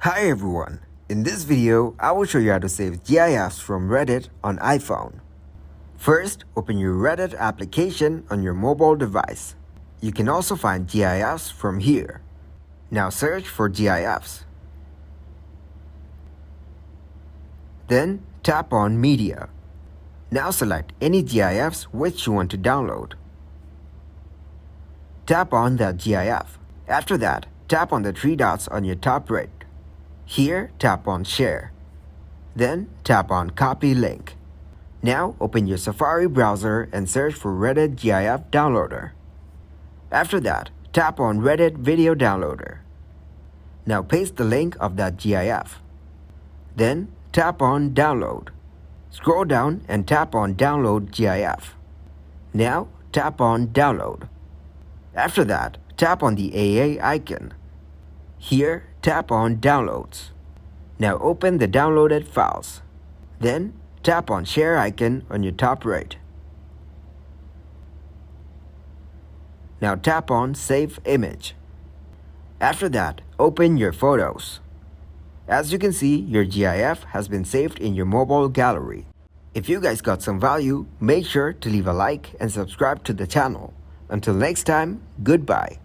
Hi everyone, in this video I will show you how to save GIFs from Reddit on iPhone. First, open your Reddit application on your mobile device. You can also find GIFs from here. Now search for GIFs. Then tap on Media. Now select any GIFs which you want to download. Tap on that GIF. After that, tap on the three dots on your top right. Here, tap on Share. Then, tap on Copy Link. Now, open your Safari browser and search for Reddit GIF Downloader. After that, tap on Reddit Video Downloader. Now paste the link of that GIF. Then, tap on Download. Scroll down and tap on Download GIF. Now, tap on Download. After that, tap on the AA icon. Here, tap on Downloads. Now open the downloaded files. Then, tap on Share icon on your top right. Now tap on Save Image. After that, open your photos. As you can see, your GIF has been saved in your mobile gallery. If you guys got some value, make sure to leave a like and subscribe to the channel. Until next time, goodbye.